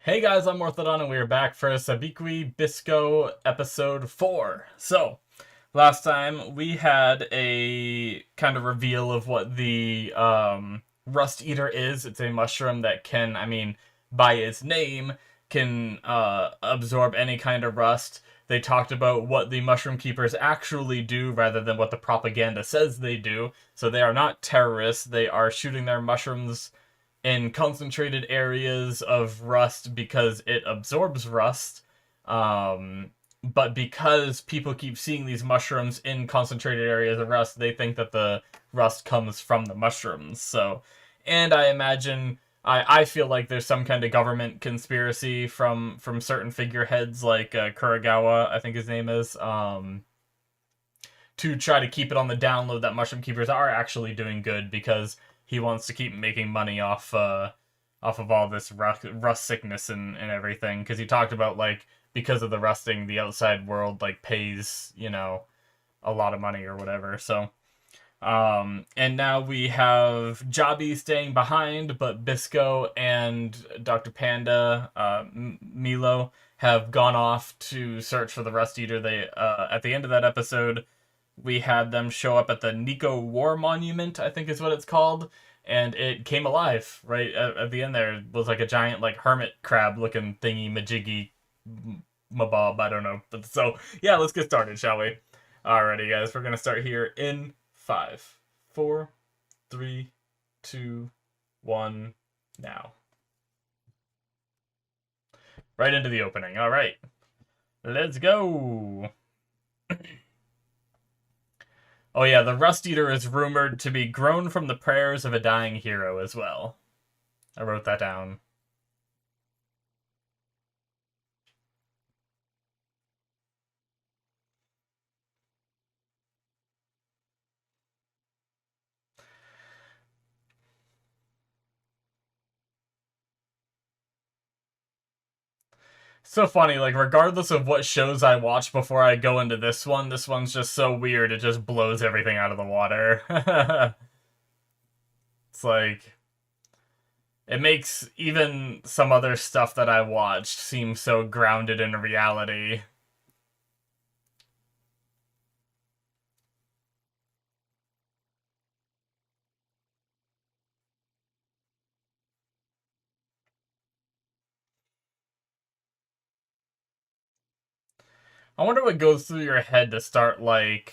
Hey guys, I'm Morthadon and we are back for Sabikui Bisco episode 4. So, last time we had a kind of reveal of what the Rust Eater is. It's a mushroom that can, by its name, can absorb any kind of rust. They talked about what the Mushroom Keepers actually do rather than what the propaganda says they do. So they are not terrorists, they are shooting their mushrooms in concentrated areas of rust because it absorbs rust. But because people keep seeing these mushrooms in concentrated areas of rust, they think that the rust comes from the mushrooms. So, and I imagine I feel like there's some kind of government conspiracy from certain figureheads like Kuragawa, I think his name is, to try to keep it on the download that Mushroom Keepers are actually doing good because he wants to keep making money off of all this rust sickness and everything. Because he talked about like because of the rusting, the outside world like pays a lot of money or whatever. So and now we have Jobby staying behind, but Bisco and Dr. Panda, Milo, have gone off to search for the Rust Eater. They at the end of that episode, we had them show up at the Nico War Monument, I think is what it's called, and it came alive right at the end. There was like a giant like hermit crab looking thingy majiggy mabob, I don't know. But so yeah, let's get started, shall we? Alrighty, guys, we're gonna start here in 5, 4, 3, 2, 1, now. Right into the opening. All right, let's go. Oh yeah, the Rust Eater is rumored to be grown from the prayers of a dying hero as well. I wrote that down. So funny, like regardless of what shows I watch before I go into this one's just so weird, it just blows everything out of the water. It's like it makes even some other stuff that I watched seem so grounded in reality. I wonder what goes through your head to start like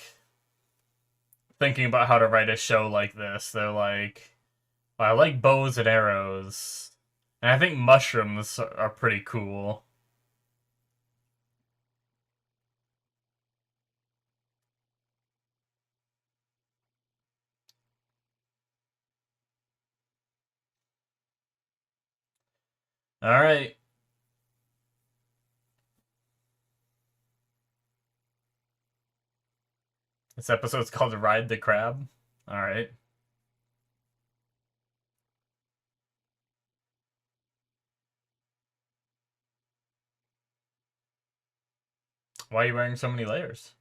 thinking about how to write a show like this. They're like, well, I like bows and arrows. And I think mushrooms are pretty cool. Alright. This episode's called Ride the Crab. Alright. Why are you wearing so many layers?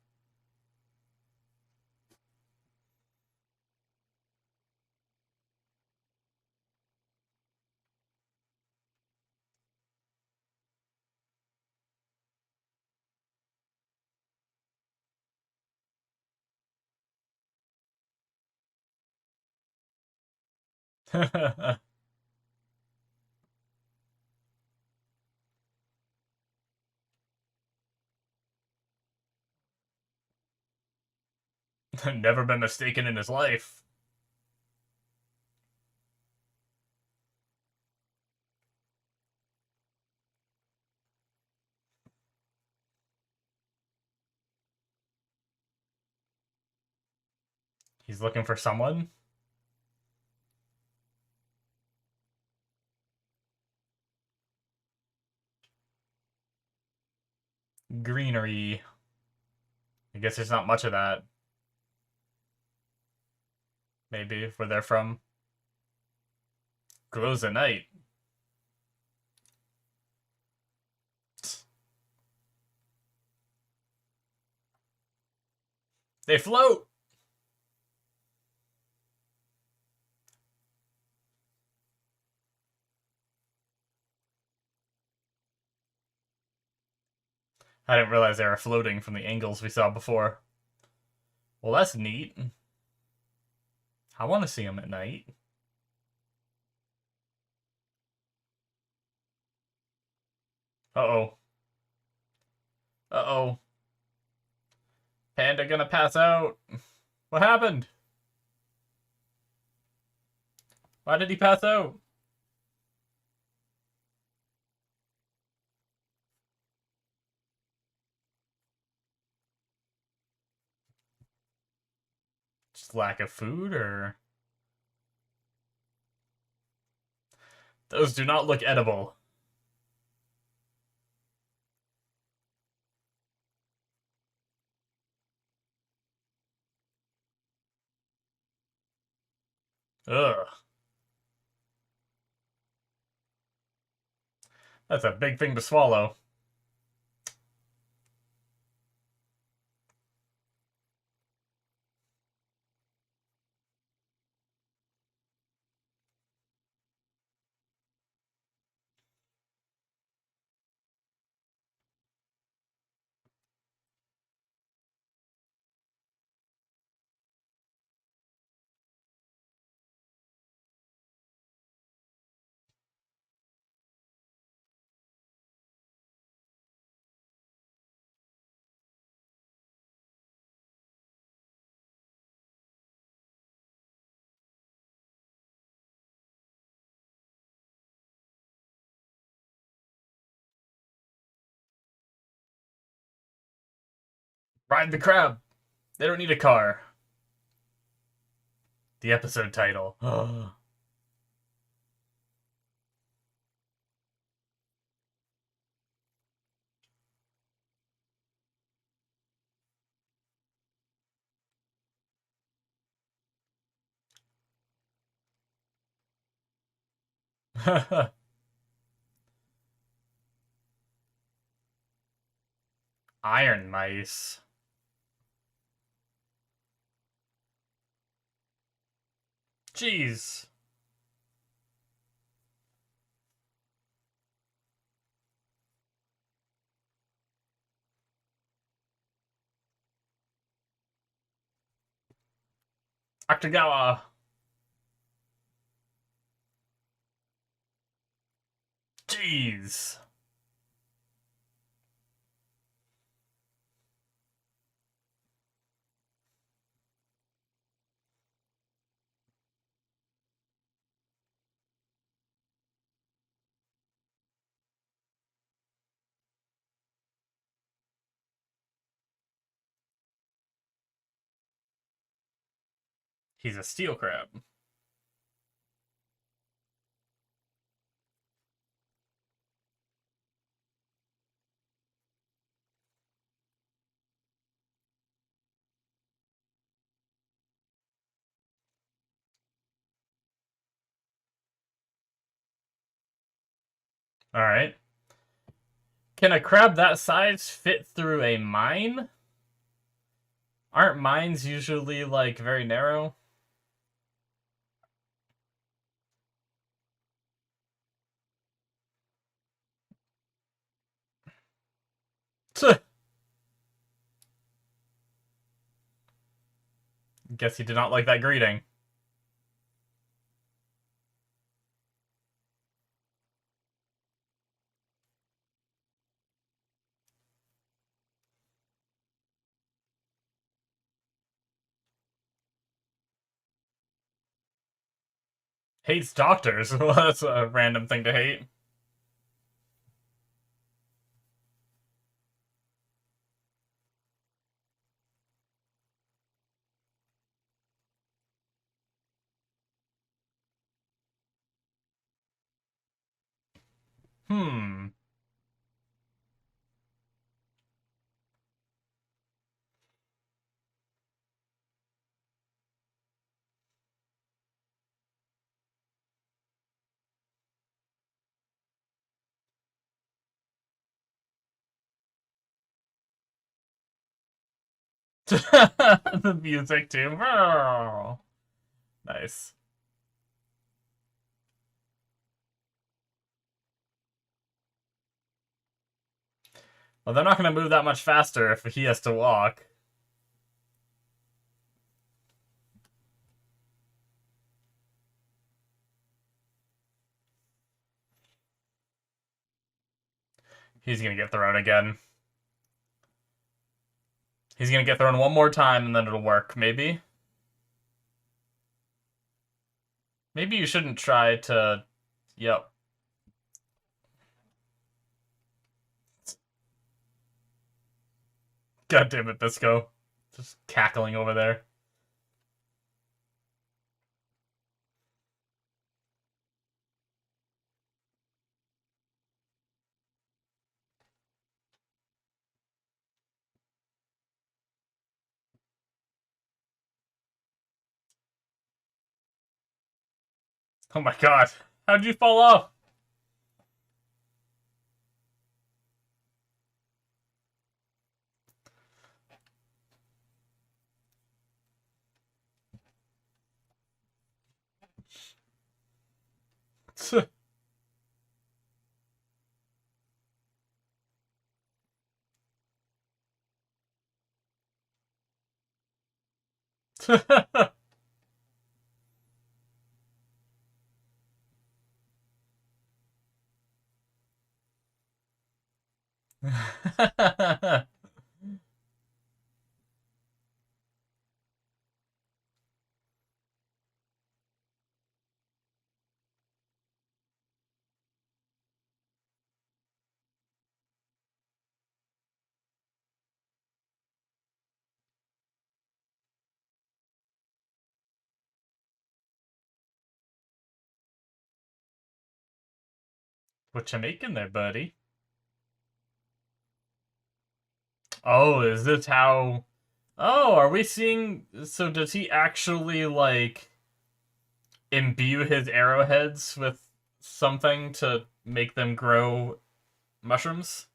Never been mistaken in his life. He's looking for someone? Greenery. I guess there's not much of that. Maybe, where they're from. Glows at night. They float! I didn't realize they were floating from the angles we saw before. Well, that's neat. I want to see them at night. Uh-oh. Uh-oh. Panda gonna pass out. What happened? Why did he pass out? Just lack of food, or... Those do not look edible. Ugh. That's a big thing to swallow. Ride the crab. They don't need a car. The episode title. Iron mice. Jeez. Actagawa. Jeez. He's a steel crab. Alright. Can a crab that size fit through a mine? Aren't mines usually, like, very narrow? Guess he did not like that greeting. Hates doctors. Well, that's a random thing to hate. Hmm. The music too. Nice. Well, they're not going to move that much faster if he has to walk. He's going to get thrown again. He's going to get thrown one more time and then it'll work, maybe? Maybe you shouldn't try to... Yep. God damn it, Bisco. Just cackling over there. Oh my god. How'd you fall off? What you making there, buddy? Oh, is this how... Oh, are we seeing... So does he actually, like, imbue his arrowheads with something to make them grow mushrooms?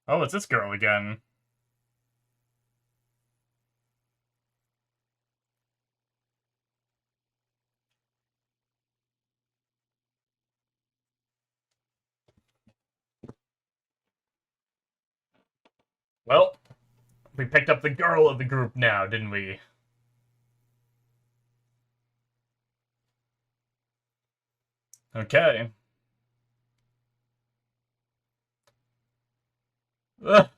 Oh, it's this girl again. Well, we picked up the girl of the group now, didn't we? Okay. Ugh.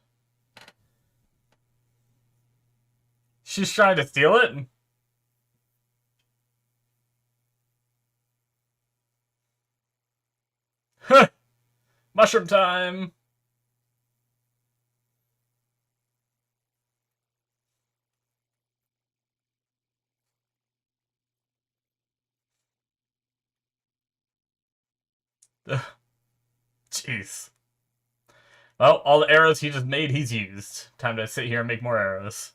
She's trying to steal it? Mushroom time! Jeez. Well, all the arrows he just made, he's used. Time to sit here and make more arrows.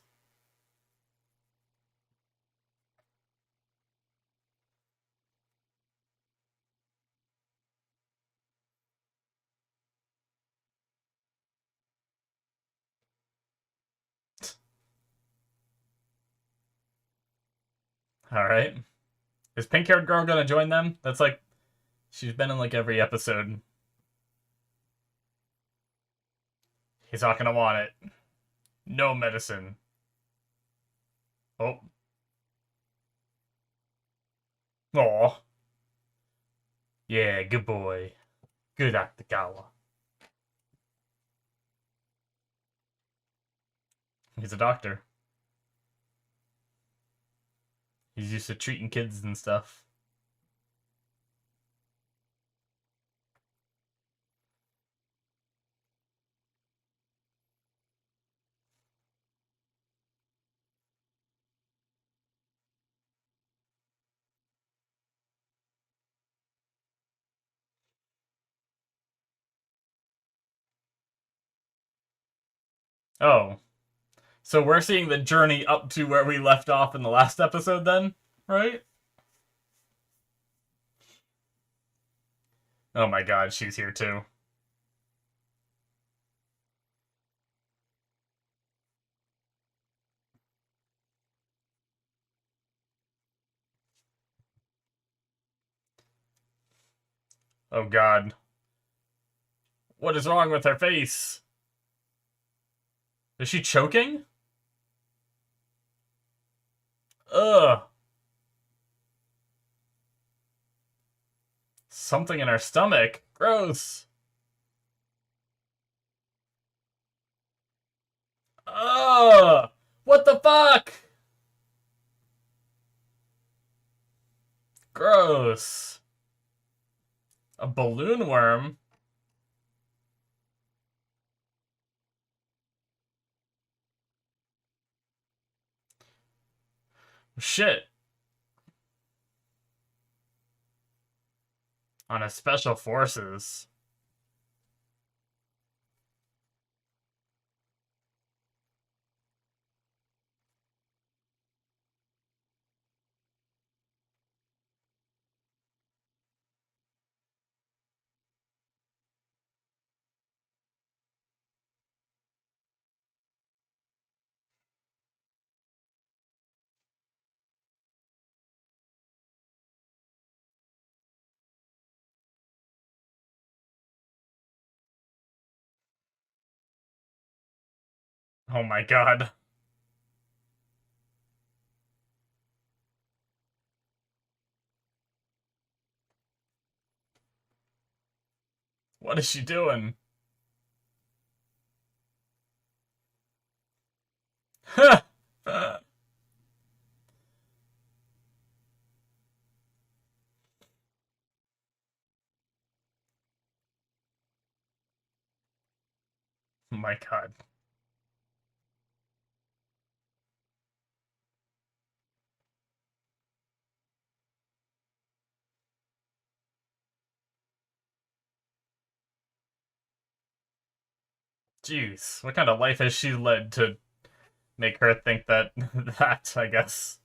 Alright. Is pink-haired girl gonna join them? That's like... She's been in like every episode. He's not gonna want it. No medicine. Oh. Aw. Yeah, good boy. Good Actagawa. He's a doctor. He's used to treating kids and stuff. Oh. So we're seeing the journey up to where we left off in the last episode then? Right? Oh my god, she's here too. Oh god. What is wrong with her face? Is she choking? Ugh. Something in her stomach. Gross. Ugh. What the fuck? Gross. A balloon worm? Shit. On a special forces. Oh my god. What is she doing? Oh my god. Jeez. What kind of life has she led to make her think that that, I guess.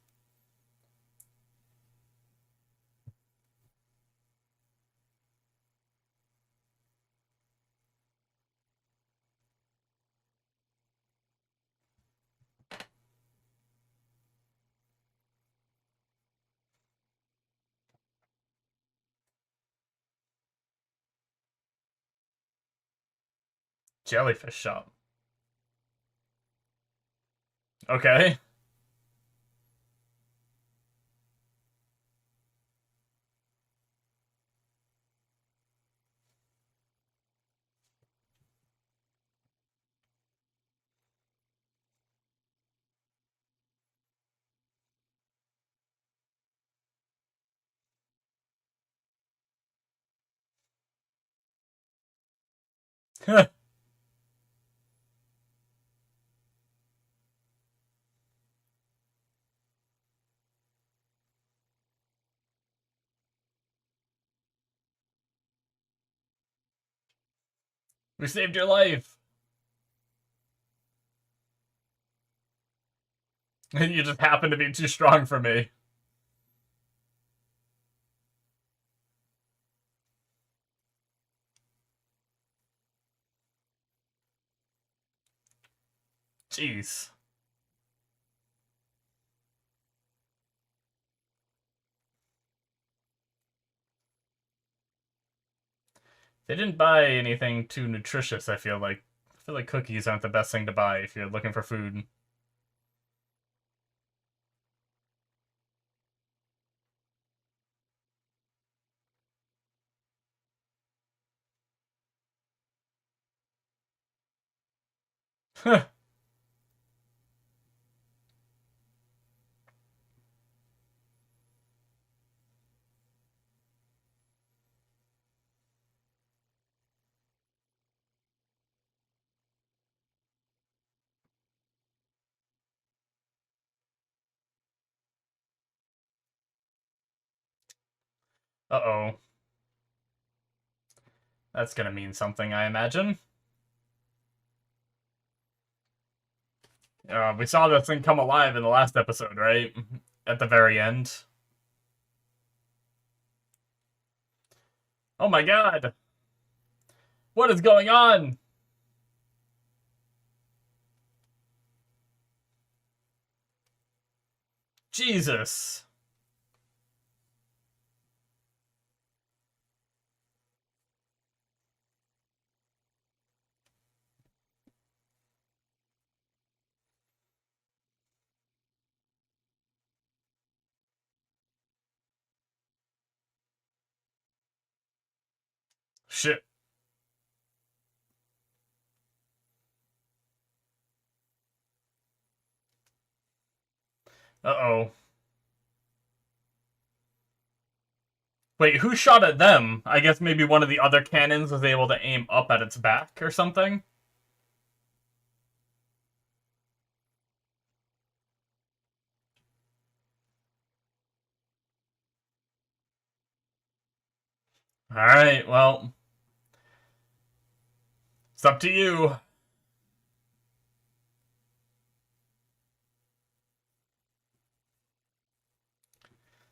Jellyfish shop. Okay. We saved your life. And you just happen to be too strong for me. Jeez. They didn't buy anything too nutritious, I feel like. I feel like cookies aren't the best thing to buy if you're looking for food. Uh-oh. That's gonna mean something, I imagine. We saw this thing come alive in the last episode, right? At the very end. Oh my god! What is going on? Jesus. shit. Uh-oh. Wait, who shot at them? I guess maybe one of the other cannons was able to aim up at its back or something? Alright, well. It's up to you.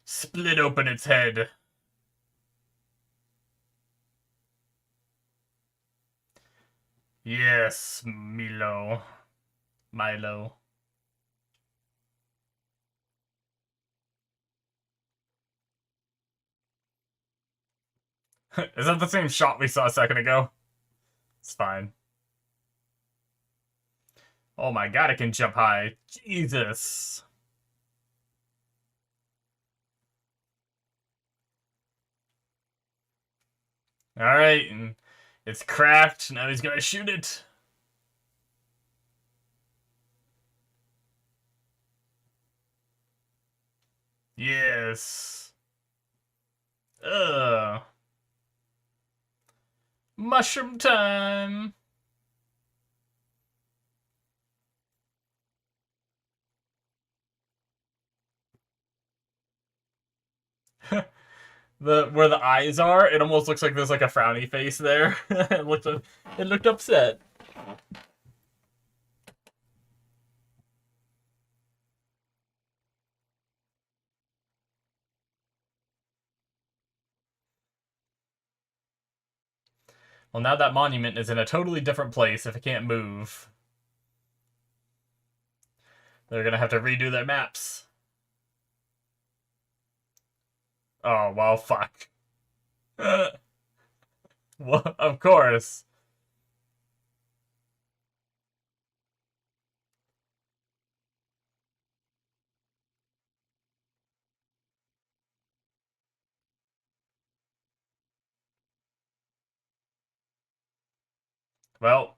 Split open its head. Yes, Milo. Milo. Is that the same shot we saw a second ago? It's fine. Oh my god, it can jump high. Jesus. Alright, and it's cracked. Now he's gonna shoot it. Yes. Ugh. Mushroom time. Where the eyes are, it almost looks like there's like a frowny face there. It looked upset. Well, now that monument is in a totally different place if it can't move. They're gonna have to redo their maps. Oh, well, fuck. Well, of course. Well.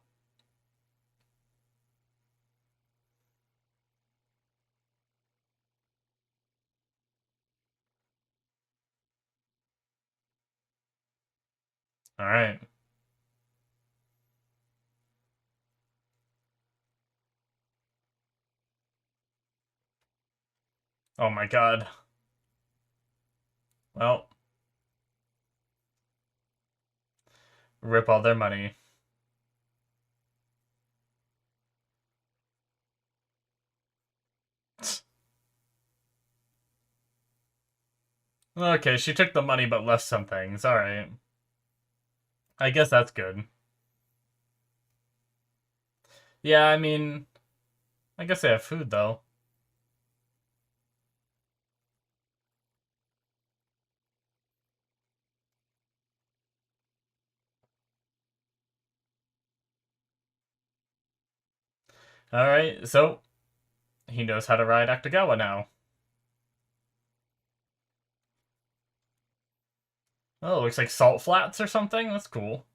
Alright. Oh my god. Well. Rip all their money. Okay, she took the money but left some things. Alright. I guess that's good. Yeah, I mean, I guess they have food, though. Alright, so he knows how to ride Actagawa now. Oh, looks like salt flats or something? That's cool.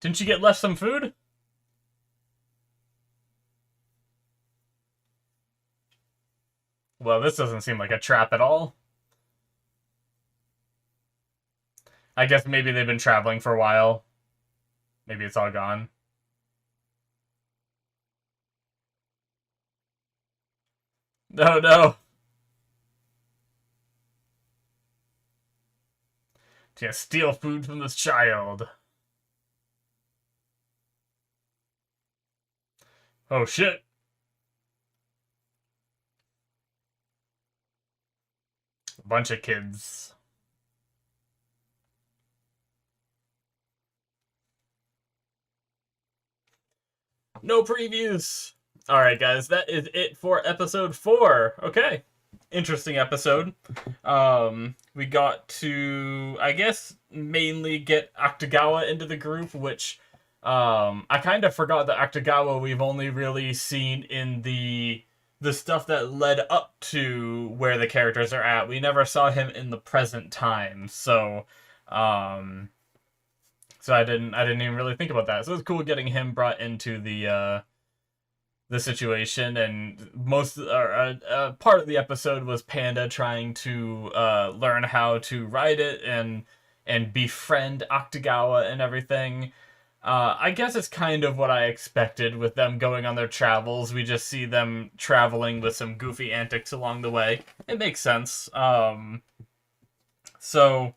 Didn't you get left some food? Well, this doesn't seem like a trap at all. I guess maybe they've been traveling for a while. Maybe it's all gone. No, no. Can't steal food from this child. Oh, shit. A bunch of kids. No previews. Alright, guys, that is it for episode 4. Okay. Interesting episode. We got to, I guess, mainly get Actagawa into the group, which I kind of forgot that Actagawa we've only really seen in the stuff that led up to where the characters are at. We never saw him in the present time, um, so I didn't even really think about that. So it was cool getting him brought into the situation, and part of the episode was Panda trying to learn how to ride it and befriend Actagawa and everything. I guess it's kind of what I expected with them going on their travels. We just see them traveling with some goofy antics along the way. It makes sense. So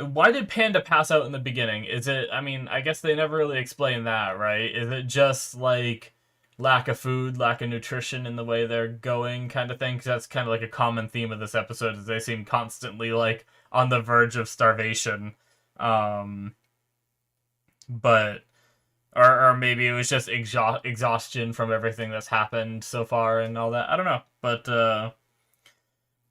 why did Panda pass out in the beginning? Is it, I mean, I guess they never really explain that, right? Is it just like lack of food, lack of nutrition in the way they're going kind of thing? Because that's kind of like a common theme of this episode, is they seem constantly like on the verge of starvation. Um, but or maybe it was just exhaustion from everything that's happened so far and all that. I don't know, but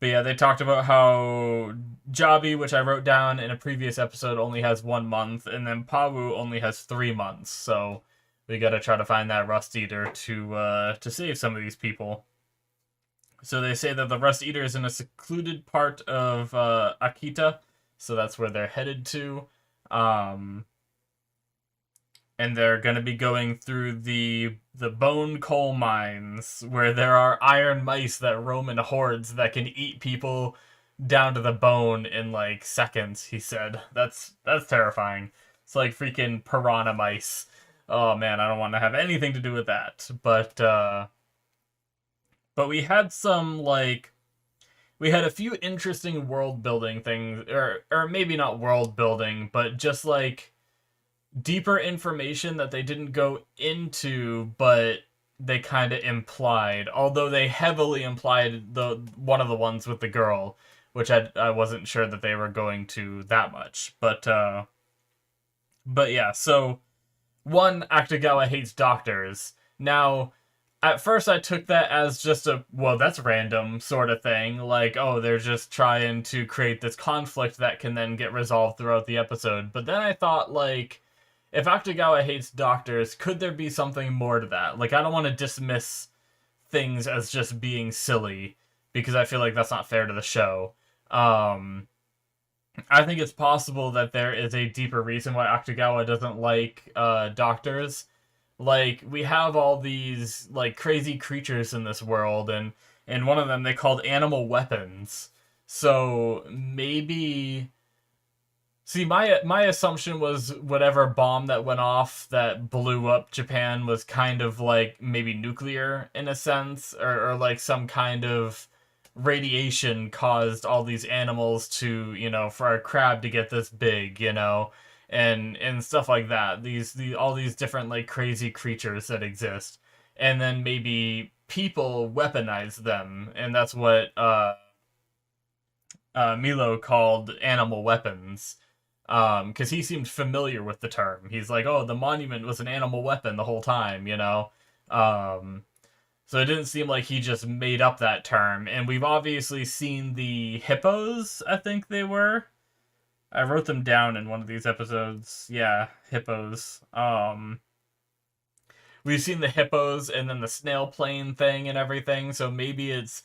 yeah, they talked about how Jabi, which I wrote down in a previous episode, only has 1 month, and then Pawu only has 3 months. So we got to try to find that Rust Eater to save some of these people. So they say that the Rust Eater is in a secluded part of Akita, so that's where they're headed to. And they're going to be going through the bone coal mines, where there are iron mice that roam in hordes that can eat people down to the bone in like seconds. He said that's terrifying. It's like freaking piranha mice. Oh man, I don't want to have anything to do with that. But we had we had a few interesting world building things, or maybe not world building, but just like deeper information that they didn't go into, but they kind of implied. Although they heavily implied the one of the ones with the girl, which I wasn't sure that they were going to that much. But yeah. So one, Actagawa hates doctors. Now, at first I took that as just a, well, that's random sort of thing. Like, oh, they're just trying to create this conflict that can then get resolved throughout the episode. But then I thought, like, if Actagawa hates doctors, could there be something more to that? Like, I don't want to dismiss things as just being silly, because I feel like that's not fair to the show. I think it's possible that there is a deeper reason why Actagawa doesn't like doctors. Like, we have all these like crazy creatures in this world, and one of them they called animal weapons. So maybe, see, my assumption was whatever bomb that went off that blew up Japan was kind of like maybe nuclear in a sense, or like some kind of radiation caused all these animals to, for a crab to get this big, and stuff like that. All these different like crazy creatures that exist, and then maybe people weaponize them, and that's what Milo called animal weapons. Because he seemed familiar with the term. He's like, oh, the monument was an animal weapon the whole time, So it didn't seem like he just made up that term. And we've obviously seen the hippos, I think they were. I wrote them down in one of these episodes. Yeah, hippos. We've seen the hippos and then the snail plane thing and everything. So maybe it's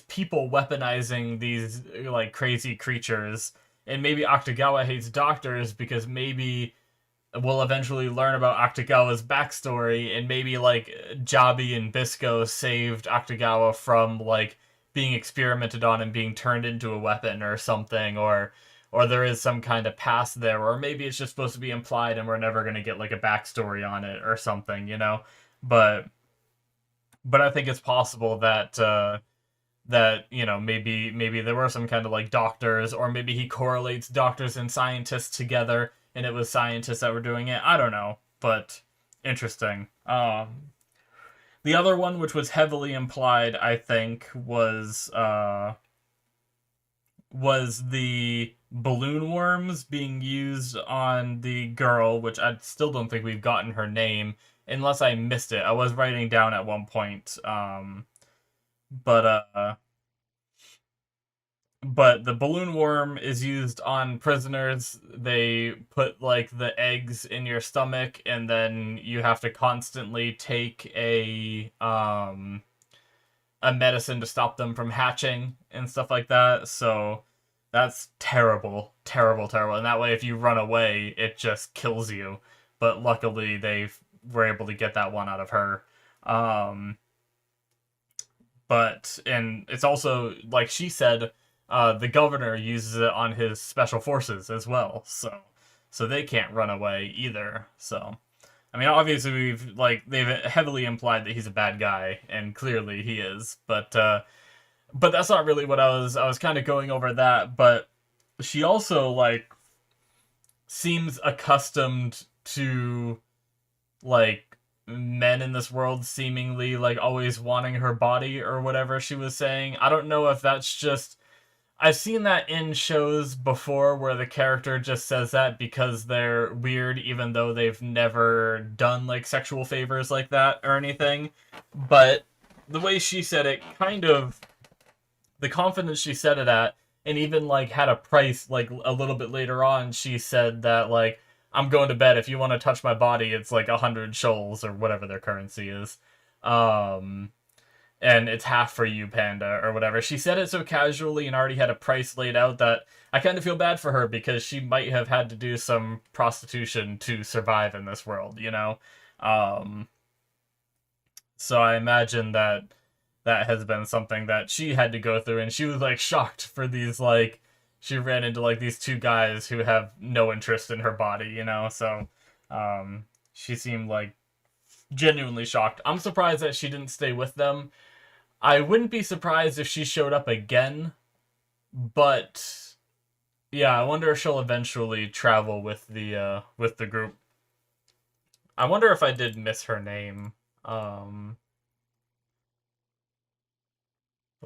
people weaponizing these like crazy creatures. And maybe Actagawa hates doctors because maybe we'll eventually learn about Actagawa's backstory, and maybe like Jabi and Bisco saved Actagawa from like being experimented on and being turned into a weapon or something, or there is some kind of past there, or maybe it's just supposed to be implied and we're never going to get like a backstory on it or something, But I think it's possible that maybe there were some kind of like doctors, or maybe he correlates doctors and scientists together and it was scientists that were doing it. I don't know, but interesting. The other one, which was heavily implied, I think, was the balloon worms being used on the girl, which I still don't think we've gotten her name, unless I missed it. I was writing down at one point, but but the balloon worm is used on prisoners. They put like the eggs in your stomach, and then you have to constantly take a medicine to stop them from hatching and stuff like that. So that's terrible, terrible, terrible. And that way, if you run away, it just kills you. But luckily, they were able to get that one out of her. And it's also, like she said, the governor uses it on his special forces as well. So they can't run away either. So, I mean, obviously they've heavily implied that he's a bad guy, and clearly he is. But that's not really what I was kind of going over that. But she also like seems accustomed to like men in this world seemingly like always wanting her body or whatever she was saying. I don't know if that's just, I've seen that in shows before where the character just says that because they're weird, even though they've never done like sexual favors like that or anything. But the way she said it, kind of the confidence she said it at, and even like had a price like a little bit later on, she said that like, I'm going to bed. If you want to touch my body, it's like 100 shoals or whatever their currency is. And it's half for you, Panda, or whatever. She said it so casually and already had a price laid out that I kind of feel bad for her because she might have had to do some prostitution to survive in this world, you know? So I imagine that has been something that she had to go through, and she was, like, shocked for these, like, she ran into, like, these two guys who have no interest in her body, you know? So, she seemed, like, genuinely shocked. I'm surprised that she didn't stay with them. I wouldn't be surprised if she showed up again, but yeah, I wonder if she'll eventually travel with the group. I wonder if I did miss her name. Wow,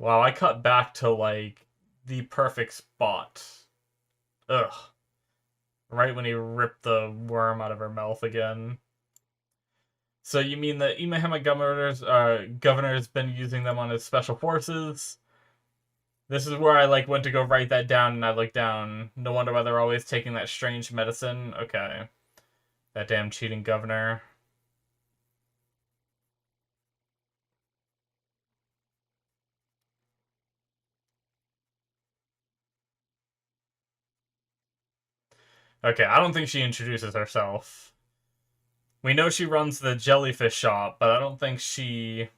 I cut back to like the perfect spot. Ugh. Right when he ripped the worm out of her mouth again. So you mean the Imahama governor's been using them on his special forces? This is where I like went to go write that down, and I looked down. No wonder why they're always taking that strange medicine. Okay. That damn cheating governor. Okay, I don't think she introduces herself. We know she runs the jellyfish shop, but I don't think she...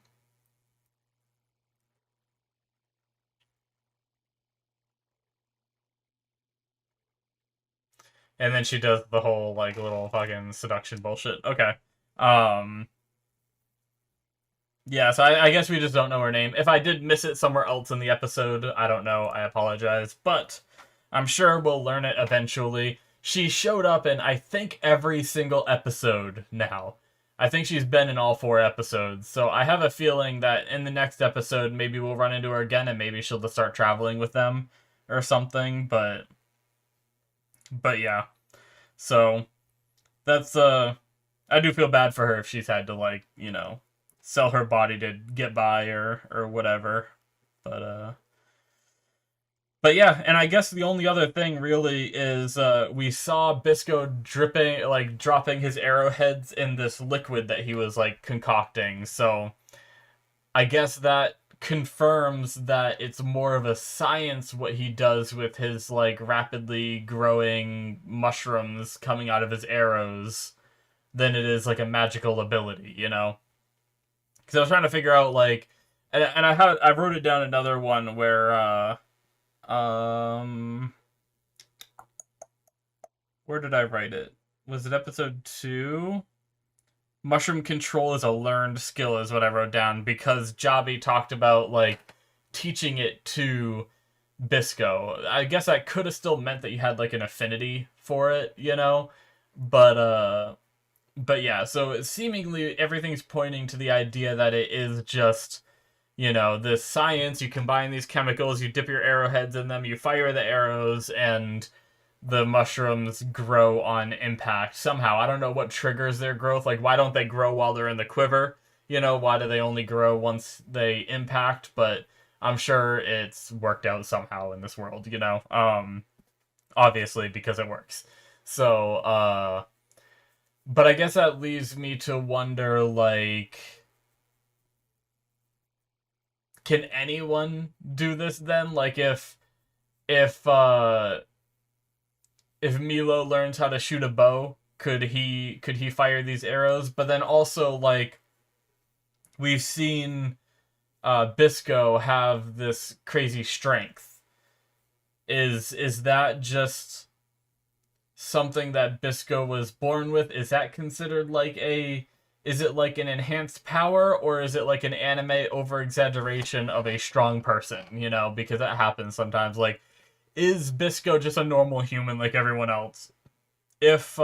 And then she does the whole, like, little fucking seduction bullshit. Okay. Yeah, so I guess we just don't know her name. If I did miss it somewhere else in the episode, I don't know. I apologize. But I'm sure we'll learn it eventually. She showed up in, I think, every single episode now. I think she's been in all 4 episodes. So I have a feeling that in the next episode, maybe we'll run into her again, and maybe she'll just start traveling with them or something. But yeah. So that's, I do feel bad for her if she's had to, like, you know, sell her body to get by or whatever. But yeah, and I guess the only other thing really is we saw Bisco dropping his arrowheads in this liquid that he was like concocting. So I guess that confirms that it's more of a science what he does with his like rapidly growing mushrooms coming out of his arrows than it is like a magical ability, you know? Because I was trying to figure out like, and I wrote it down another one where where did I write it? Was it episode 2? Mushroom control is a learned skill is what I wrote down, because Jabi talked about like teaching it to Bisco. I guess that could have still meant that you had like an affinity for it, you know? But yeah, so seemingly everything's pointing to the idea that it is just, you know, this science. You combine these chemicals, you dip your arrowheads in them, you fire the arrows, and the mushrooms grow on impact somehow. I don't know what triggers their growth. Like, why don't they grow while they're in the quiver? You know, why do they only grow once they impact? But I'm sure it's worked out somehow in this world, you know? Obviously, because it works. So, but I guess that leaves me to wonder, like, can anyone do this then? Like, if, uh, if Milo learns how to shoot a bow, could he fire these arrows? But then also, like, we've seen Bisco have this crazy strength. Is that just something that Bisco was born with? Is that considered like a... Is it like an enhanced power, or is it like an anime over-exaggeration of a strong person, you know? Because that happens sometimes. Like, is Bisco just a normal human like everyone else? If,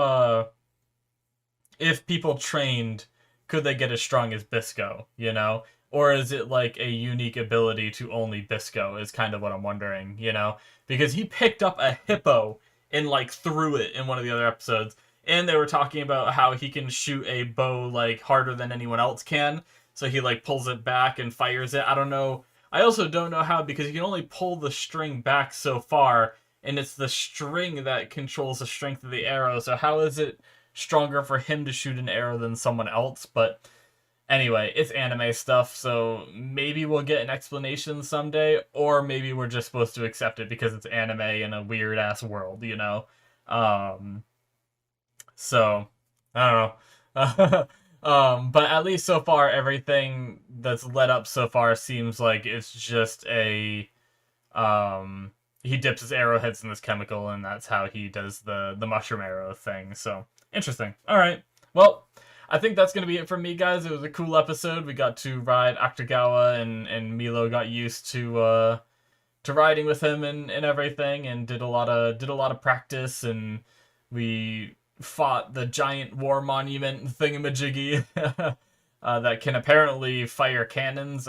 if people trained, could they get as strong as Bisco, you know? Or is it like a unique ability to only Bisco is kind of what I'm wondering, you know? Because he picked up a hippo and like threw it in one of the other episodes. And they were talking about how he can shoot a bow like harder than anyone else can. So he like pulls it back and fires it. I don't know. I also don't know how, because you can only pull the string back so far, and it's the string that controls the strength of the arrow. So how is it stronger for him to shoot an arrow than someone else? But anyway, it's anime stuff, so maybe we'll get an explanation someday, or maybe we're just supposed to accept it because it's anime in a weird ass world, you know? So I don't know. But at least so far, everything that's led up so far seems like it's just a he dips his arrowheads in this chemical, and that's how he does the mushroom arrow thing. So interesting. All right. Well, I think that's gonna be it from me, guys. It was a cool episode. We got to ride Actagawa, and Milo got used to riding with him and everything, and did a lot of practice, and we fought the giant war monument thingamajiggy that can apparently fire cannons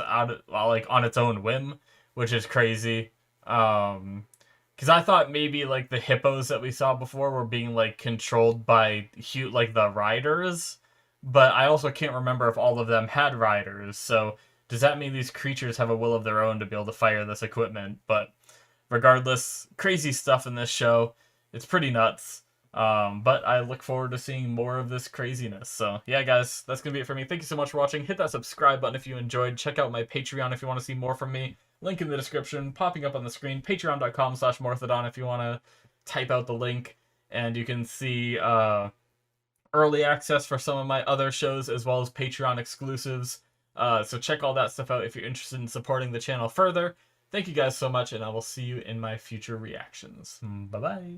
like on its own whim, which is crazy. Because I thought maybe like the hippos that we saw before were being like controlled by like the riders, but I also can't remember if all of them had riders. So does that mean these creatures have a will of their own to be able to fire this equipment? But regardless, crazy stuff in this show. It's pretty nuts. But I look forward to seeing more of this craziness. So yeah, guys, that's gonna be it for me. Thank you so much for watching. Hit that subscribe button if you enjoyed. Check out my Patreon if you want to see more from me. Link in the description, popping up on the screen. Patreon.com/Morthadon if you want to type out the link, and you can see early access for some of my other shows as well as Patreon exclusives. So check all that stuff out if you're interested in supporting the channel further. Thank you guys so much, and I will see you in my future reactions. Bye bye.